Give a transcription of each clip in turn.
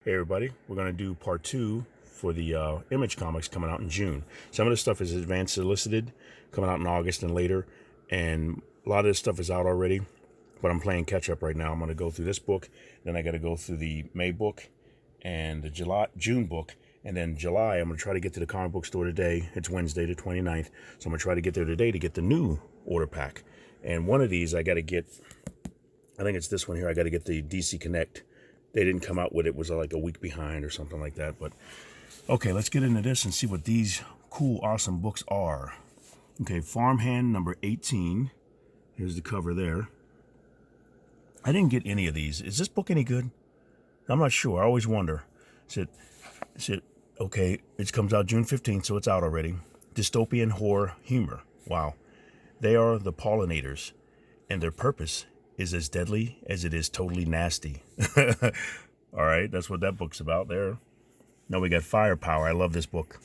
Hey everybody, we're going to do part 2 for the Image comics coming out in June. Some of this stuff is advanced solicited, coming out in August and later, and a lot of this stuff is out already, but I'm playing catch up right now. I'm going to go through this book, then I got to go through the May book and the June book, and then July I'm going to try to get to the comic book store today. It's Wednesday the 29th, so I'm going to try to get there today to get the new order pack. And one of these I got to get, I think it's this one here, I got to get the DC Connect. They didn't come out with it, was like a week behind or something like that. But okay, let's get into this and see what these cool, awesome books are. Okay, Farmhand number 18. Here's the cover there. I didn't get any of these. Is this book any good? I'm not sure. I always wonder. Okay, it comes out June 15th, so it's out already. Dystopian horror humor. Wow. They are the pollinators, and their purpose is as deadly as it is totally nasty. All right, that's what that book's about there. Now we got Firepower. I love this book.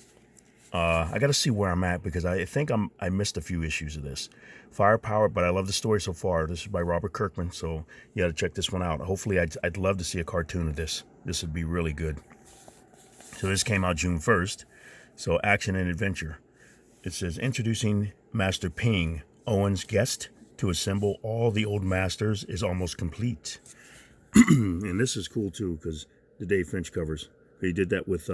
I got to see where I'm at because I think I missed a few issues of this. Firepower, but I love the story so far. This is by Robert Kirkman, so you got to check this one out. Hopefully, I'd love to see a cartoon of this. This would be really good. So this came out June 1st. So action and adventure. It says, introducing Master Ping, Owen's guest to assemble all the old masters is almost complete. And this is cool too because the Dave Finch covers. He did that with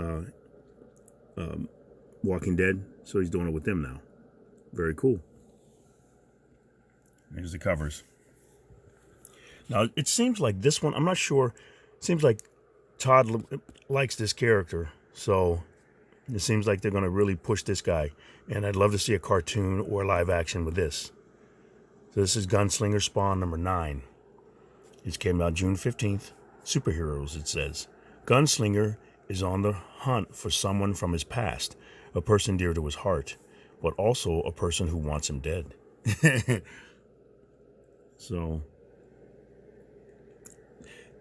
Walking Dead, so he's doing it with them now. Very cool. Here's the covers. Now it seems like this one, I'm not sure, it seems like Todd likes this character, so it seems like they're going to really push this guy. And I'd love to see a cartoon or live action with this. So this is Gunslinger Spawn number 9. It came out June 15th. Superheroes, it says. Gunslinger is on the hunt for someone from his past, a person dear to his heart, but also a person who wants him dead. So,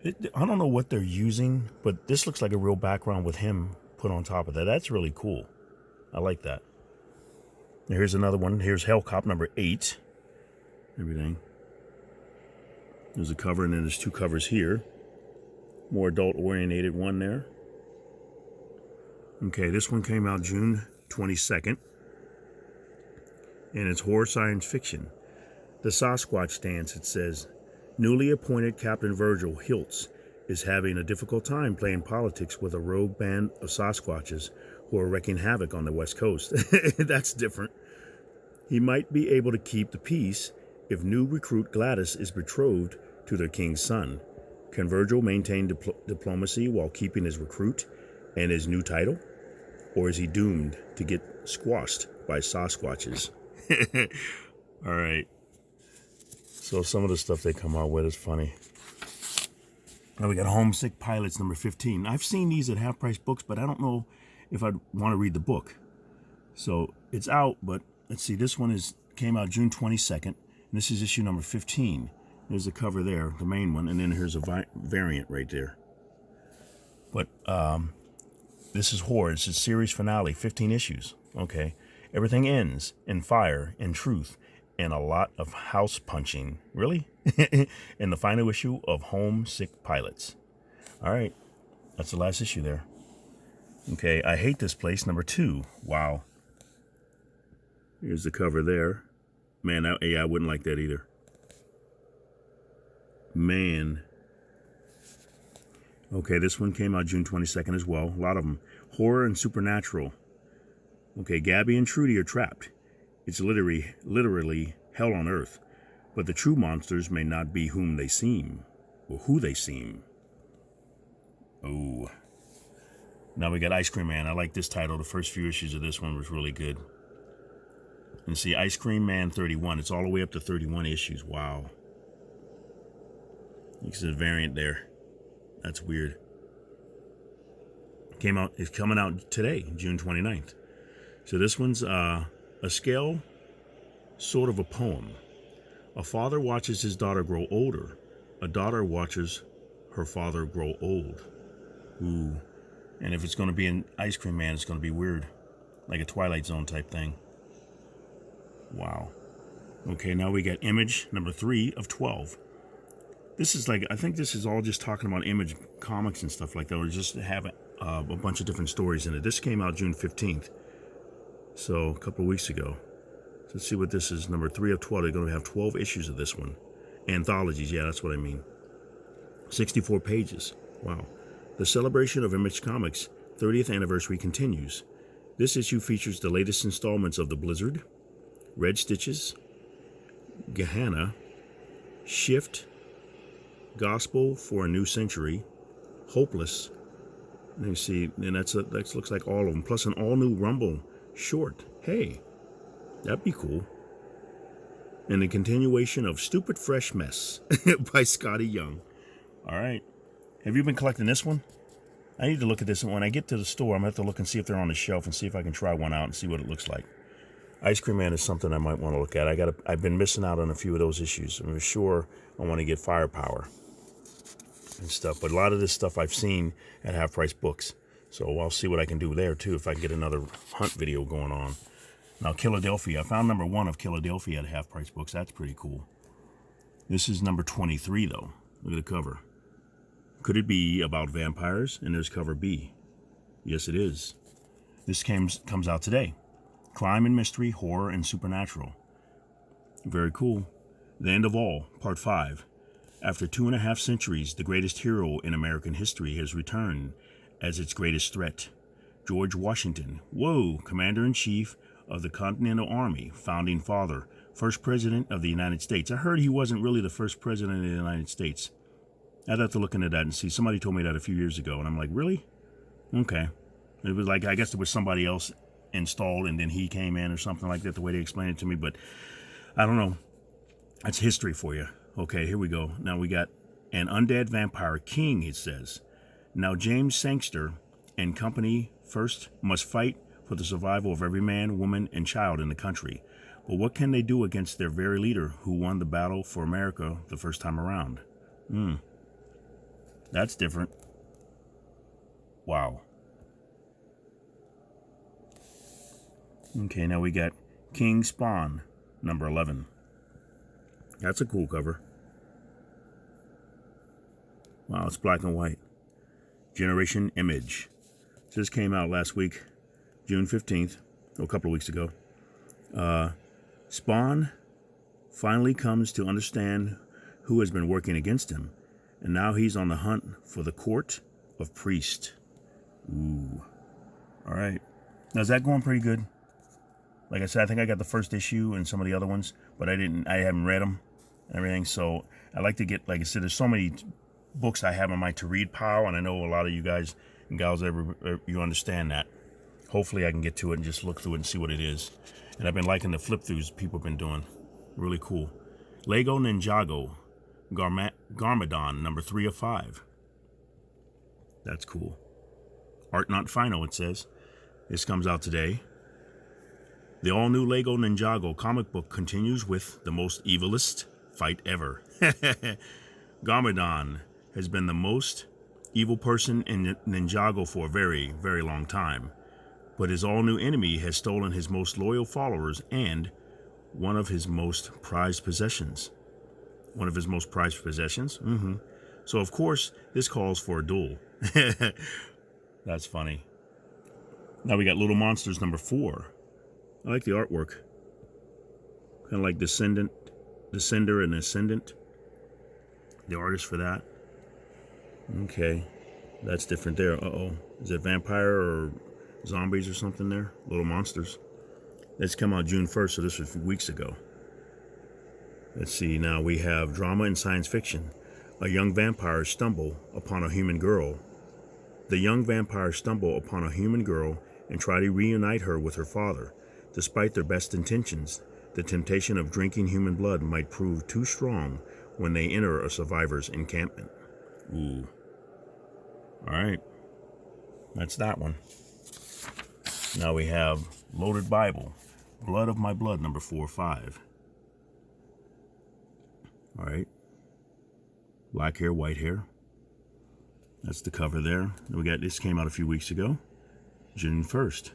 I don't know what they're using, but this looks like a real background with him put on top of that. That's really cool. I like that. Here's another one. Here's Hellcop number 8. Everything. There's a cover, and then there's 2 covers here. More adult-oriented one there. Okay, this one came out June 22nd. And it's horror science fiction. The Sasquatch Dance, it says. Newly appointed Captain Virgil Hiltz is having a difficult time playing politics with a rogue band of Sasquatches who are wreaking havoc on the West Coast. That's different. He might be able to keep the peace if new recruit Gladys is betrothed to their king's son. Can Virgil maintain diplomacy while keeping his recruit and his new title? Or is he doomed to get squashed by Sasquatches? All right. So some of the stuff they come out with is funny. Now we got Homesick Pilots number 15. I've seen these at half-price books, but I don't know if I'd want to read the book. So it's out, but let's see. This one came out June 22nd. And this is issue number 15. There's the cover there, the main one, and then here's a variant right there. But this is horror. It's a series finale, 15 issues. Okay. Everything ends in fire and truth and a lot of house punching. Really? In the final issue of Homesick Pilots. All right. That's the last issue there. Okay. I Hate This Place, number 2. Wow. Here's the cover there. Man, I wouldn't like that either. Man. Okay, this one came out June 22nd as well. A lot of them. Horror and supernatural. Okay, Gabby and Trudy are trapped. It's literally hell on earth. But the true monsters may not be whom they seem. Or who they seem. Oh. Now we got Ice Cream Man. I like this title. The first few issues of this one was really good. And see, Ice Cream Man 31. It's all the way up to 31 issues. Wow. It's a variant there. That's weird. It's coming out today, June 29th. So this one's a scale, sort of a poem. A father watches his daughter grow older. A daughter watches her father grow old. Ooh. And if it's going to be an Ice Cream Man, it's going to be weird. Like a Twilight Zone type thing. Wow. Okay, now we got Image number 3 of 12. This is like, I think this is all just talking about Image comics and stuff like that, or just have a bunch of different stories in it. This came out June 15th, so a couple of weeks ago. So let's see what this is. Number 3 of 12. They're going to have 12 issues of this one. Anthologies, yeah, that's what I mean. 64 pages. Wow. The celebration of Image Comics' 30th anniversary continues. This issue features the latest installments of The Blizzard, Red Stitches, Gehenna, Shift, Gospel for a New Century, Hopeless. Let me see, and that looks like all of them, plus an all-new Rumble short. Hey, that'd be cool. And the continuation of Stupid Fresh Mess by Scotty Young. All right. Have you been collecting this one? I need to look at this. When I get to the store, I'm going to have to look and see if they're on the shelf and see if I can try one out and see what it looks like. Ice Cream Man is something I might want to look at. I've been missing out on a few of those issues. I'm sure I want to get Firepower and stuff. But a lot of this stuff I've seen at Half Price Books. So I'll see what I can do there, too, if I can get another hunt video going on. Now, Philadelphia. I found number 1 of Philadelphia at Half Price Books. That's pretty cool. This is number 23, though. Look at the cover. Could it be about vampires? And there's cover B. Yes, it is. This comes out today. Crime and Mystery, Horror and Supernatural. Very cool. The End of All, Part 5. After 2.5 centuries, the greatest hero in American history has returned as its greatest threat. George Washington, Commander-in-Chief of the Continental Army, Founding Father, First President of the United States. I heard he wasn't really the first President of the United States. I'd have to look into that and see. Somebody told me that a few years ago, and I'm like, really? Okay. It was like, I guess there was somebody else installed, and then he came in or something like that, the way they explained it to me, but I don't know. That's history for you. Okay, here we go. Now we got an undead vampire king, it says. Now James Sangster and company first must fight for the survival of every man, woman, and child in the country. But what can they do against their very leader who won the battle for America the first time around? That's different. Wow. Okay, now we got King Spawn, number 11. That's a cool cover. Wow, it's black and white. Generation Image. This came out last week, June 15th, a couple of weeks ago. Spawn finally comes to understand who has been working against him, and now he's on the hunt for the Court of Priest. Ooh. All right. Now, is that going pretty good? Like I said, I think I got the first issue and some of the other ones, but I haven't read them and everything. So I like to get, like I said, there's so many books I have in my to-read pile, and I know a lot of you guys and gals, you understand that. Hopefully I can get to it and just look through it and see what it is. And I've been liking the flip-throughs people have been doing. Really cool. Lego Ninjago, Garmadon, number 3 of 5. That's cool. Art not final, it says. This comes out today. The all-new Lego Ninjago comic book continues with the most evilest fight ever. Garmadon has been the most evil person in Ninjago for a very, very long time. But his all-new enemy has stolen his most loyal followers and one of his most prized possessions. One of his most prized possessions? So, of course, this calls for a duel. That's funny. Now we got Little Monsters number 4. I like the artwork. Kind of like Descender and Ascendant. The artist for that. Okay. That's different there. Uh-oh. Is it vampire or zombies or something there? Little Monsters. It's come out June 1st, so this was weeks ago. Let's see. Now we have drama and science fiction. A young vampire stumble upon a human girl. The young vampires stumble upon a human girl and try to reunite her with her father. Despite their best intentions, the temptation of drinking human blood might prove too strong when they enter a survivor's encampment. Ooh. All right. That's that one. Now we have Loaded Bible, Blood of My Blood, number 4 of 5. All right. Black hair, white hair. That's the cover there. We got this came out a few weeks ago, June 1st.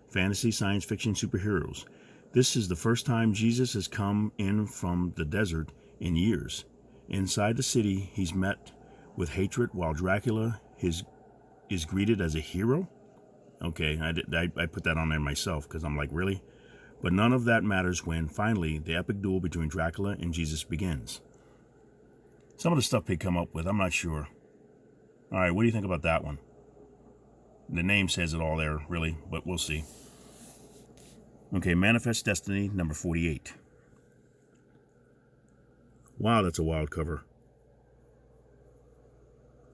Fantasy, science fiction, superheroes. This is the first time Jesus has come in from the desert in years. Inside the city, he's met with hatred while Dracula is greeted as a hero. Okay, I put that on there myself because I'm like, really? But none of that matters when, finally, the epic duel between Dracula and Jesus begins. Some of the stuff they come up with, I'm not sure. All right, what do you think about that one? The name says it all there, really, but we'll see. Okay, Manifest Destiny, number 48. Wow, that's a wild cover.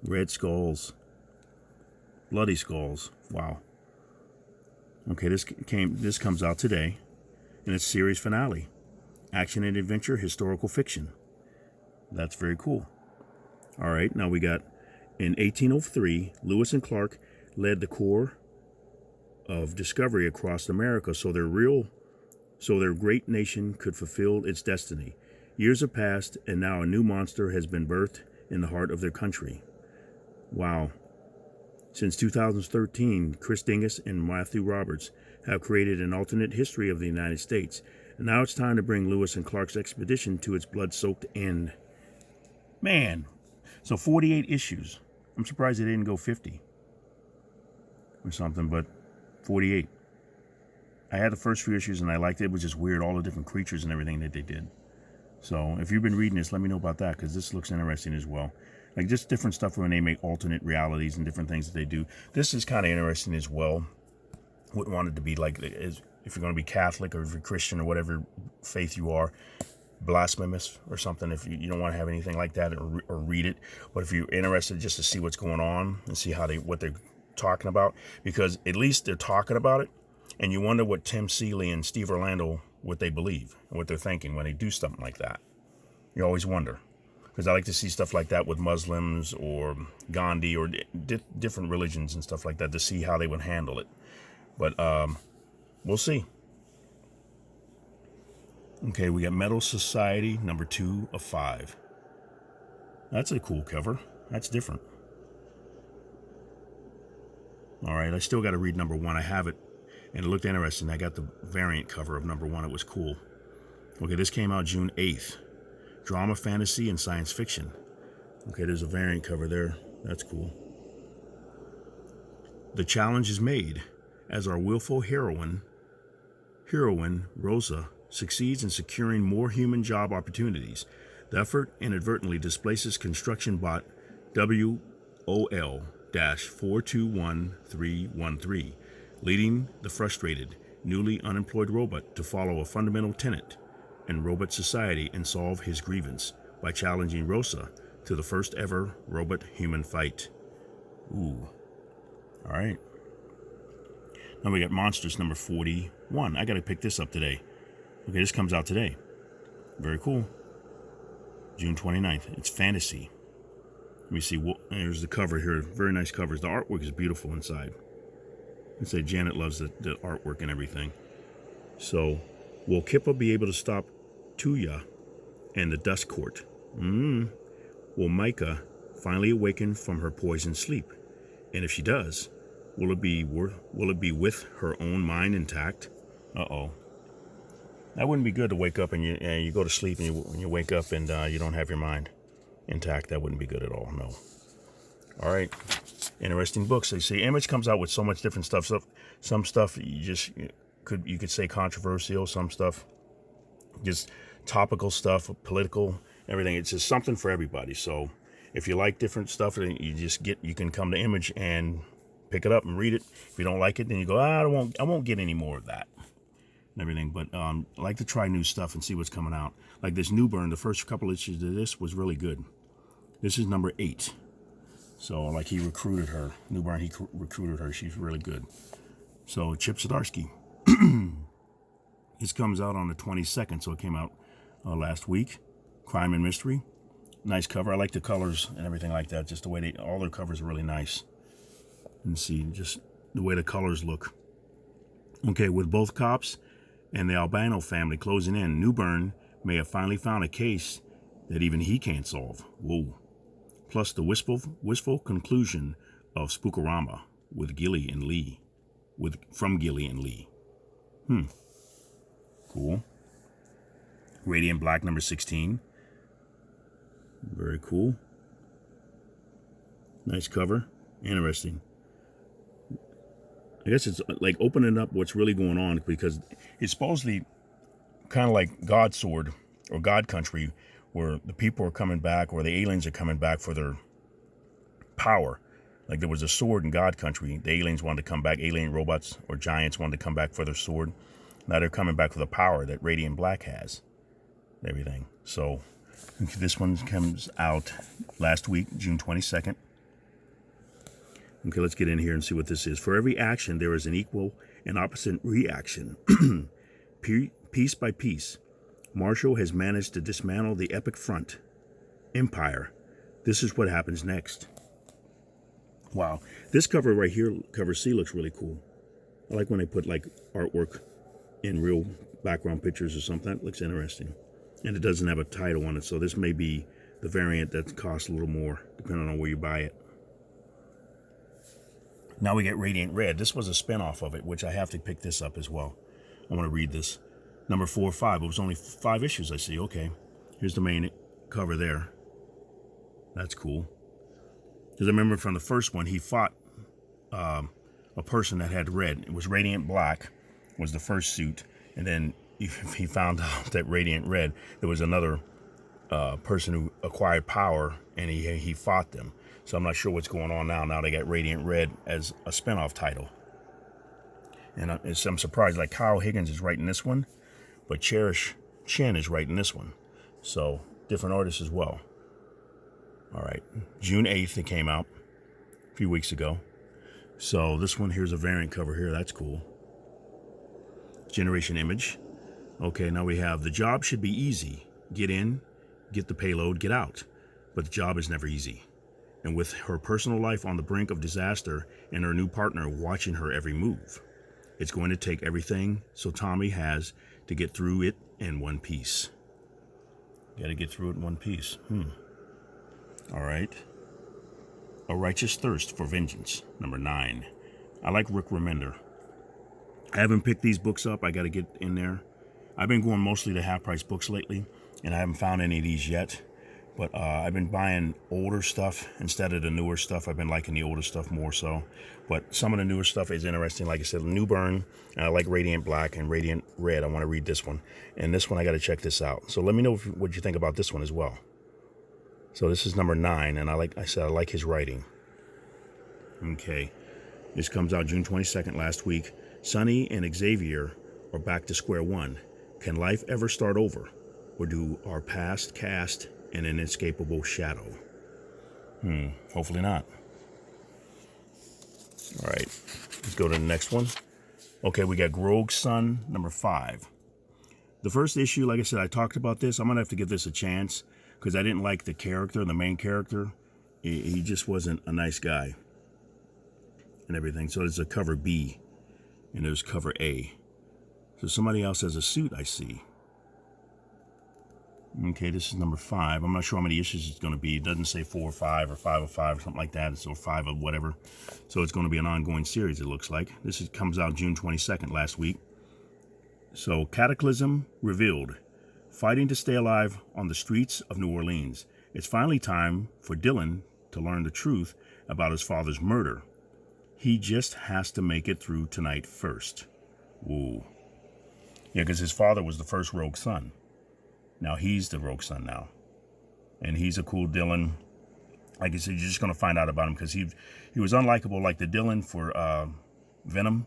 Red skulls. Bloody skulls. Wow. Okay, this comes out today in its series finale. Action and adventure, historical fiction. That's very cool. All right, now we got, in 1803, Lewis and Clark led the Corps of Discovery across America so their great nation could fulfill its destiny. Years have passed, and now a new monster has been birthed in the heart of their country. Wow. Since 2013, Chris Dingus and Matthew Roberts have created an alternate history of the United States, and now it's time to bring Lewis and Clark's expedition to its blood-soaked end. Man, so 48 issues. I'm surprised they didn't go 50 or something, but 48. I had the first few issues and I liked it. It was just weird, all the different creatures and everything that they did. So if you've been reading this, let me know about that, because this looks interesting as well. Like just different stuff when they make alternate realities and different things that they do. This is kind of interesting as well. Wouldn't want it to be like, if you're going to be Catholic or if you're Christian or whatever faith you are, blasphemous or something, if you don't want to have anything like that or read it. But if you're interested just to see what's going on and see what they're talking about, because at least they're talking about it, and you wonder what Tim Seeley and Steve Orlando, what they believe and what they're thinking when they do something like that. You always wonder, because I like to see stuff like that with Muslims or Gandhi or different religions and stuff like that, to see how they would handle it. But we'll see. Okay, we got Metal Society, number 2 of 5. That's a cool cover. That's different. All right, I still got to read number 1. I have it, and it looked interesting. I got the variant cover of number 1. It was cool. Okay, this came out June 8th. Drama, fantasy, and science fiction. Okay, there's a variant cover there. That's cool. The challenge is made as our willful heroine, Rosa, succeeds in securing more human job opportunities. The effort inadvertently displaces construction bot WOL-421313, leading the frustrated, newly unemployed robot to follow a fundamental tenet in robot society and solve his grievance by challenging Rosa to the first ever robot-human fight. Ooh. All right. Now we got Monsters number 41. I got to pick this up today. Okay, this comes out today. Very cool. June 29th. It's fantasy. Let me see. There's the cover here. Very nice covers. The artwork is beautiful inside. I say Janet loves the artwork and everything. So, will Kippa be able to stop Tuya and the Dust Court? Will Micah finally awaken from her poisoned sleep? And if she does, will it be with her own mind intact? Uh-oh. That wouldn't be good to wake up and you go to sleep and you wake up and you don't have your mind intact. That wouldn't be good at all, no. All right. Interesting books. They say Image comes out with so much different stuff. So some stuff you could say controversial, some stuff just topical stuff, political, everything. It's just something for everybody. So if you like different stuff, then you can come to Image and pick it up and read it. If you don't like it, then you go, I won't get any more of that and everything. But I like to try new stuff and see what's coming out. Like this Newburn, the first couple issues of this was really good. This is number 8. So like he recruited her. Newburn, he recruited her. She's really good. So Chip Zdarsky. This comes out on the 22nd, so it came out last week. Crime and Mystery. Nice cover. I like the colors and everything like that. Just the way all their covers are really nice. And see just the way the colors look. Okay, with both cops and the Albano family closing in, Newburn may have finally found a case that even he can't solve. Whoa. Plus the wistful conclusion of Spookorama with Gilly and Lee. From Gilly and Lee. Cool. Radiant Black number 16. Very cool. Nice cover. Interesting. I guess it's like opening up what's really going on, because it's supposedly kind of like God Sword or God Country, where the people are coming back, or the aliens are coming back for their power. Like there was a sword in God Country. The aliens wanted to come back. Alien robots or giants wanted to come back for their sword. Now they're coming back for the power that Radiant Black has. Everything. So this one comes out last week, June 22nd. Okay, let's get in here and see what this is. For every action, there is an equal and opposite reaction. Piece by piece, Marshall has managed to dismantle the epic front. Empire. This is what happens next. Wow. This cover right here, cover C, looks really cool. I like when they put like artwork in real background pictures or something. That looks interesting. And it doesn't have a title on it, so this may be the variant that costs a little more, depending on where you buy it. Now we get Radiant Red. This was a spinoff of it, which I have to pick this up as well. I want to read this. Number 4 or 5. It was only 5 issues, I see. Okay. Here's the main cover there. That's cool. Because I remember from the first one, he fought a person that had red. It was Radiant Black was the first suit. And then he found out that Radiant Red, there was another person who acquired power, and he fought them. So I'm not sure what's going on now. Now they got Radiant Red as a spinoff title. And I'm surprised, like Kyle Higgins is writing this one, but Cherish Chen is writing this one. So different artists as well. All right, June 8th it came out a few weeks ago. So this one, here's a variant cover here. That's cool. Generation Image. Okay, now we have the job should be easy. Get in, get the payload, get out. But the job is never easy. And with her personal life on the brink of disaster and her new partner watching her every move, it's going to take everything so Tommy has to get through it in one piece. Got to get through it in one piece. All right. A Righteous Thirst for Vengeance, number 9. I like Rick Remender. I haven't picked these books up. I got to get in there. I've been going mostly to half-price books lately, and I haven't found any of these yet. But I've been buying older stuff instead of the newer stuff. I've been liking the older stuff more so. But some of the newer stuff is interesting. Like I said, New Burn, and I like Radiant Black and Radiant Red. I want to read this one. And this one, I got to check this out. So let me know what you think about this one as well. So this is number 9, and I like his writing. Okay. This comes out June 22nd last week. Sonny and Xavier are back to square one. Can life ever start over? Or do our past cast an inescapable shadow? Hopefully not. All right, let's go to the next one. Okay, we got Grogue's Son, number 5. The first issue, like I said, I talked about this. I'm gonna have to give this a chance because I didn't like the character, the main character. He just wasn't a nice guy and everything. So there's a cover B and there's cover A. So somebody else has a suit, I see. Okay, this is number 5. I'm not sure how many issues it's going to be. It doesn't say 4 or 5 or 5 or 5 or something like that. It's or 5 or whatever. So it's going to be an ongoing series, it looks like. Comes out June 22nd last week. So Cataclysm Revealed. Fighting to stay alive on the streets of New Orleans. It's finally time for Dylan to learn the truth about his father's murder. He just has to make it through tonight first. Ooh. Yeah, because his father was the first rogue son. Now he's the rogue son now. And he's a cool Dylan. Like I said, you're just going to find out about him because he was unlikable like the Dylan for Venom.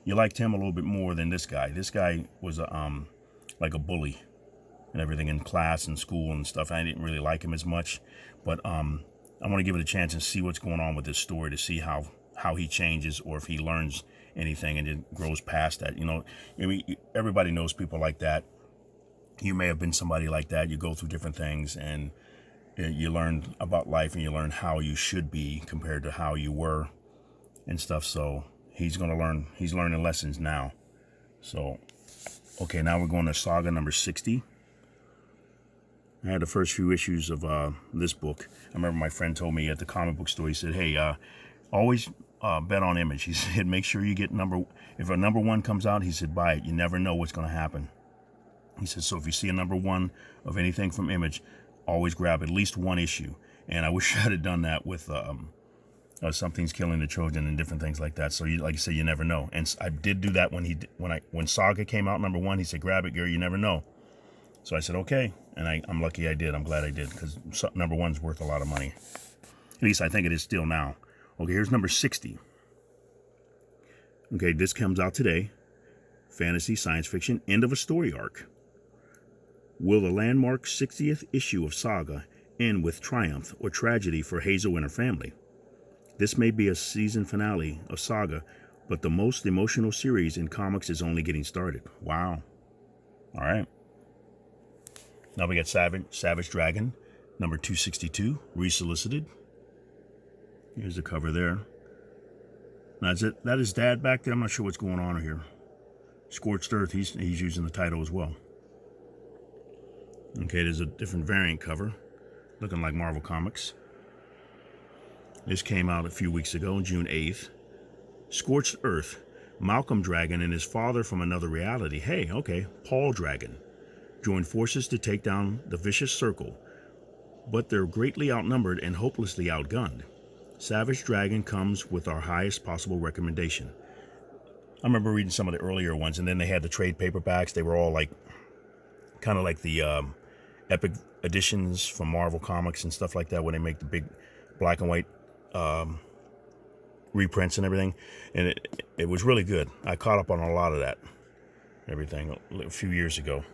You liked him a little bit more than this guy. This guy was like a bully and everything in class and school and stuff. I didn't really like him as much. But I want to give it a chance and see what's going on with this story to see how he changes or if he learns anything and it grows past that. You know, I mean, everybody knows people like that. You may have been somebody like that. You go through different things and you learn about life and you learn how you should be compared to how you were and stuff. So he's going to learn. He's learning lessons now. So, okay, now we're going to Saga number 60. I had the first few issues of this book. I remember my friend told me at the comic book store, he said, hey, always bet on Image. He said, make sure you get if a number 1 comes out, he said, buy it. You never know what's going to happen. He said, so if you see a number 1 of anything from Image, always grab at least one issue. And I wish I had done that with Something's Killing the Trojan and different things like that. So, like I say, you never know. And I did do that when Saga came out, #1. He said, "Grab it, Gary. You never know." So I said, "Okay," and I'm lucky I did. I'm glad I did, because #1's worth a lot of money. At least I think it is still now. Okay, here's number 60. Okay, this comes out today. Fantasy, science fiction, end of a story arc. Will the landmark 60th issue of Saga end with triumph or tragedy for Hazel and her family? This may be a season finale of Saga, but the most emotional series in comics is only getting started. Wow. All right. Now we got Savage Dragon, number 262, resolicited. Here's the cover there. Now, that is Dad back there? I'm not sure what's going on here. Scorched Earth, he's using the title as well. Okay, there's a different variant cover, looking like Marvel Comics. This came out a few weeks ago, June 8th. Scorched Earth, Malcolm Dragon and his father from another reality. Hey, okay, Paul Dragon join forces to take down the vicious circle, but they're greatly outnumbered and hopelessly outgunned. Savage Dragon comes with our highest possible recommendation. I remember reading some of the earlier ones, and then they had the trade paperbacks. They were all like, kind of like the epic editions from Marvel Comics and stuff like that, when they make the big black and white reprints and everything. And it was really good. I caught up on a lot of that, everything, a few years ago.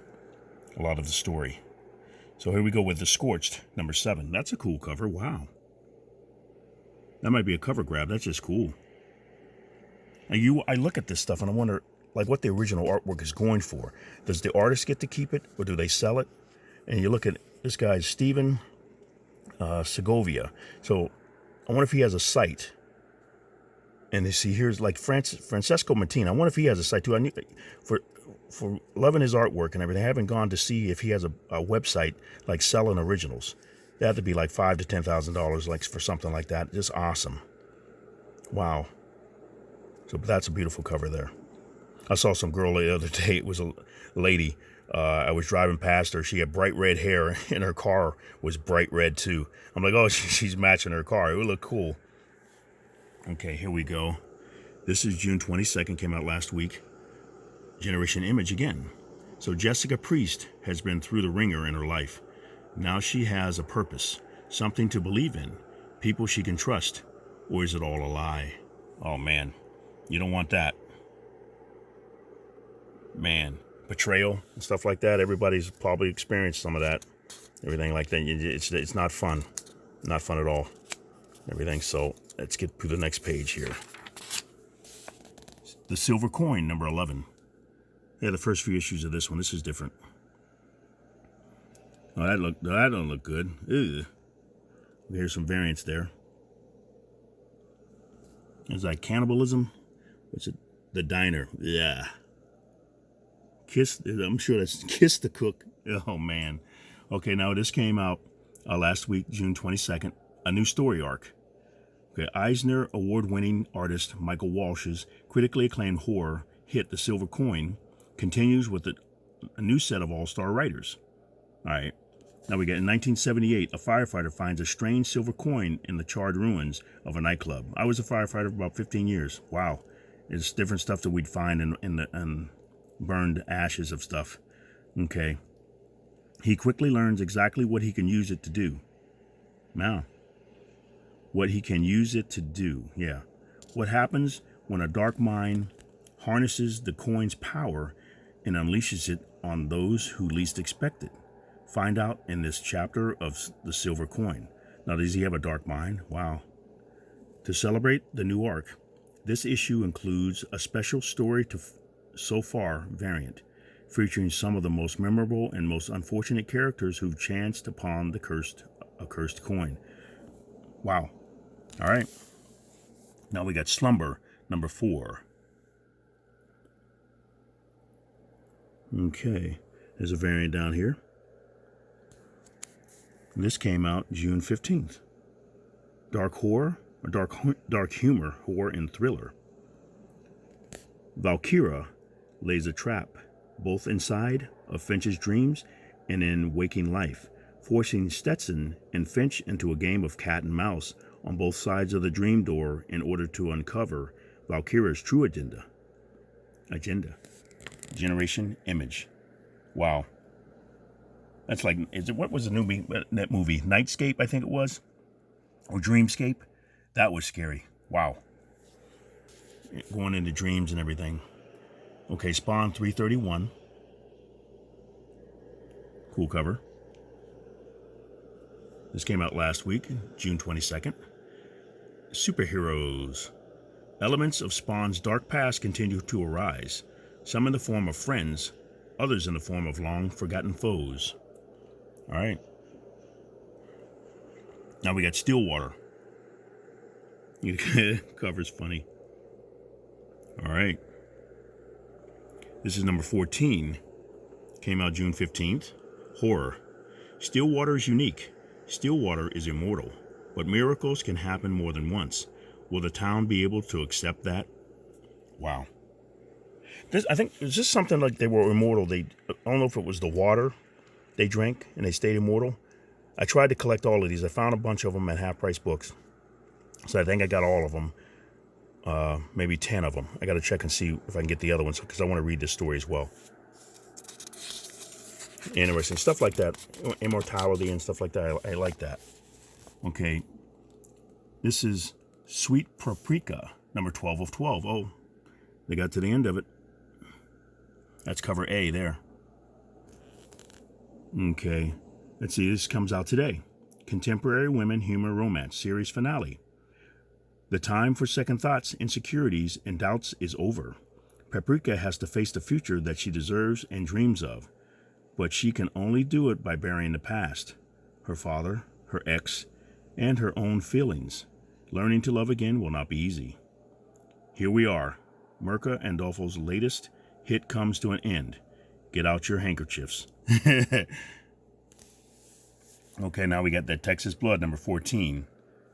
A lot of the story. So here we go with The Scorched, number 7. That's a cool cover. Wow. That might be a cover grab. That's just cool. And I look at this stuff and I wonder, like, what the original artwork is going for. Does the artist get to keep it, or do they sell it? And you look at this guy's Steven Segovia. So I wonder if he has a site. And you see here's like Francesco Martin. I wonder if he has a site too. I need for loving his artwork and everything. I haven't gone to see if he has a website like selling originals. That had to be like $5,000 to $10,000, like, for something like that. Just awesome. Wow. So that's a beautiful cover there. I saw some girl the other day. It was a lady. I was driving past her. She had bright red hair, and her car was bright red too. I'm like, oh, she's matching her car. It would look cool. Okay, here we go. This is June 22nd, came out last week. Generation Image again. So Jessica Priest has been through the ringer in her life. Now she has a purpose, something to believe in, people she can trust, or is it all a lie? Oh man, you don't want that. Man, betrayal and stuff like that. Everybody's probably experienced some of that. Everything like that. It's not fun. Not fun at all. Everything. So let's get to the next page here. The Silver Coin, number 11. Yeah, the first few issues of this one. This is different. Oh, that don't look good. Ew. There's some variants there. Is that cannibalism? What's it? The Diner. Yeah. I'm sure that's Kiss the Cook. Oh, man. Okay, now this came out last week, June 22nd. A new story arc. Okay, Eisner Award-winning artist Michael Walsh's critically acclaimed horror hit The Silver Coin continues with a new set of all-star writers. All right. Now we get in 1978, a firefighter finds a strange silver coin in the charred ruins of a nightclub. I was a firefighter for about 15 years. Wow. It's different stuff that we'd find in the burned ashes of stuff. Okay. He quickly learns exactly what he can use it to do. Now, what he can use it to do. Yeah. What happens when a dark mind harnesses the coin's power and unleashes it on those who least expect it? Find out in this chapter of The Silver Coin. Now, does he have a dark mind? Wow. To celebrate the new arc, this issue includes a special story to so far variant, featuring some of the most memorable and most unfortunate characters who've chanced upon a cursed coin. Wow. All right. Now we got Slumber, number 4. Okay. There's a variant down here. And this came out June 15th. Dark horror, or dark humor, horror, and thriller. Valkyra lays a trap, both inside of Finch's dreams and in waking life, forcing Stetson and Finch into a game of cat and mouse on both sides of the dream door in order to uncover Valkyria's true agenda. Generation Image. Wow. That's like, what was that movie? Nightscape, I think it was? Or Dreamscape? That was scary. Wow. Going into dreams and everything. Okay, Spawn 331. Cool cover. This came out last week, June 22nd. Superheroes. Elements of Spawn's dark past continue to arise, some in the form of friends, others in the form of long-forgotten foes. All right. Now we got Stillwater. Cover's funny. All right. This is number 14. Came out June 15th. Horror. Stillwater is unique. Stillwater is immortal. But miracles can happen more than once. Will the town be able to accept that? Wow. I think it's just something like they were immortal. I don't know if it was the water they drank and they stayed immortal. I tried to collect all of these. I found a bunch of them at Half Price Books. So I think I got all of them. Maybe 10 of them. I got to check and see if I can get the other ones because I want to read this story as well. Interesting. Stuff like that. Immortality and stuff like that. I like that. Okay. This is Sweet Paprika, number 12 of 12. Oh, they got to the end of it. That's cover A there. Okay. Let's see. This comes out today. Contemporary Women Humor Romance Series Finale. The time for second thoughts, insecurities, and doubts is over. Paprika has to face the future that she deserves and dreams of, but she can only do it by burying the past, her father, her ex, and her own feelings. Learning to love again will not be easy. Here we are. Mirka Andolfo's latest hit comes to an end. Get out your handkerchiefs. Okay, now we got that Texas Blood, number 14.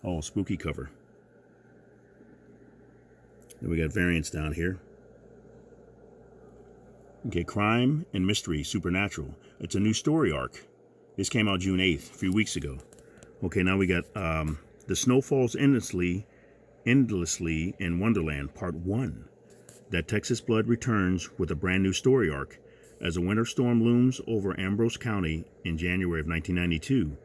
Oh, spooky cover. Then we got variants down here. Okay, Crime and Mystery Supernatural. It's a new story arc. This came out June 8th, a few weeks ago. Okay, now we got The Snow Falls Endlessly in Wonderland, Part 1. That Texas Blood returns with a brand new story arc. As a winter storm looms over Ambrose County in January of 1992,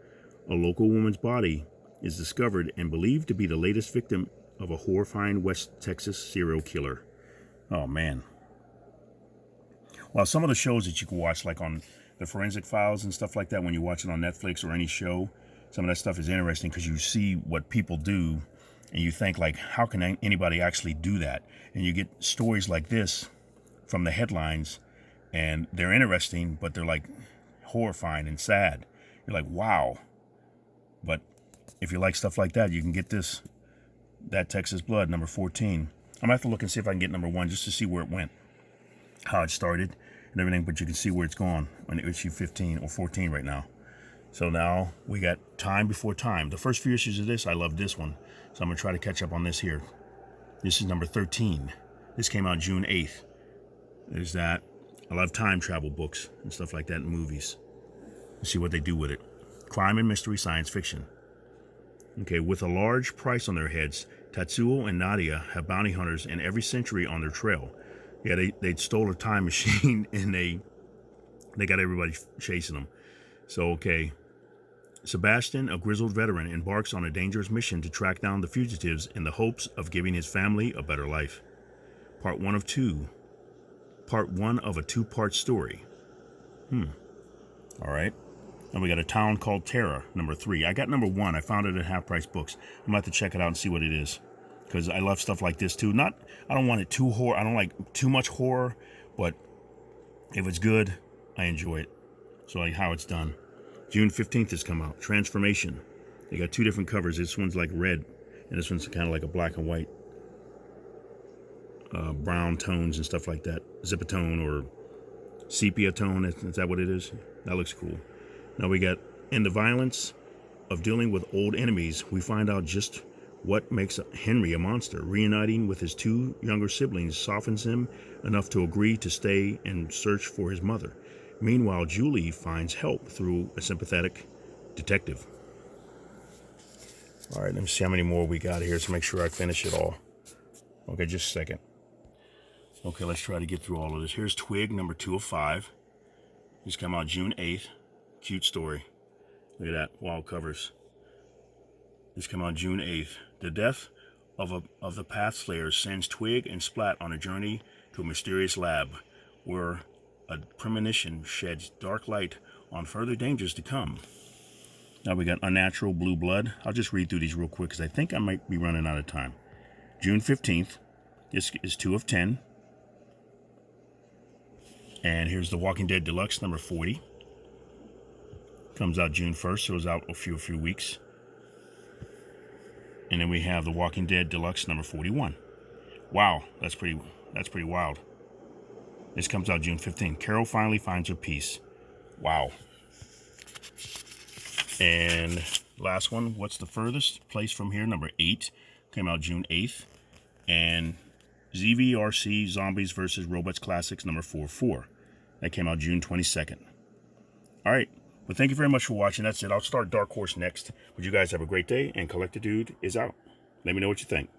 a local woman's body is discovered and believed to be the latest victim of a horrifying West Texas serial killer. Oh, man. Well, some of the shows that you can watch, like on the Forensic Files and stuff like that, when you watch it on Netflix or any show, some of that stuff is interesting because you see what people do and you think, like, how can anybody actually do that? And you get stories like this from the headlines, and they're interesting, but they're, like, horrifying and sad. You're like, wow. But if you like stuff like that, you can get this, That Texas Blood, number 14. I'm going to have to look and see if I can get number 1 just to see where it went, how it started and everything, but you can see where it's gone on issue 15 or 14 right now. So now we got Time Before Time. The first few issues of this, I love this one. So I'm going to try to catch up on this here. This is number 13. This came out June 8th. There's that. I love time travel books and stuff like that in movies. Let's see what they do with it. Crime and mystery science fiction. Okay, with a large price on their heads, Tatsuo and Nadia have bounty hunters in every century on their trail. Yeah, they stole a time machine and they got everybody chasing them. So, okay. Sebastian, a grizzled veteran, embarks on a dangerous mission to track down the fugitives in the hopes of giving his family a better life. Part 1 of 2. Part 1 of a 2-part story. All right. And we got A Town Called Terror, number 3. I got number 1. I found it at Half Price Books. I'm going to have to check it out and see what it is. Because I love stuff like this, too. I don't want it too horror. I don't like too much horror. But if it's good, I enjoy it. So like how it's done. June 15th has come out. Transformation. They got 2 different covers. This one's like red. And this one's kind of like a black and white. Brown tones and stuff like that. Zipatone or sepia tone. Is that what it is? That looks cool. Now we got In the Violence of Dealing with Old Enemies, we find out just what makes Henry a monster. Reuniting with his 2 younger siblings softens him enough to agree to stay and search for his mother. Meanwhile, Julie finds help through a sympathetic detective. All right, let me see how many more we got here to make sure I finish it all. Okay, just a second. Okay, let's try to get through all of this. Here's Twig, number 2 of 5. These come out June 8th. Cute story. Look at that, wild covers. This come out June 8th. The death of the Path Slayers sends Twig and Splat on a journey to a mysterious lab where a premonition sheds dark light on further dangers to come. Now we got Unnatural Blue Blood. I'll just read through these real quick because I think I might be running out of time. June 15th. This is 2 of 10. And here's The Walking Dead Deluxe, number 40. Comes out June 1st, so it was out a few weeks. And then we have The Walking Dead Deluxe, number 41. Wow, that's pretty wild. This comes out June 15th. Carol finally finds her peace. Wow. And last one, What's the Furthest Place from Here, number 8. Came out June 8th. And ZVRC Zombies vs. Robots Classics, number 44. That came out June 22nd. All right. Well, thank you very much for watching. That's it. I'll start Dark Horse next. But you guys have a great day, and Collector Dude is out. Let me know what you think.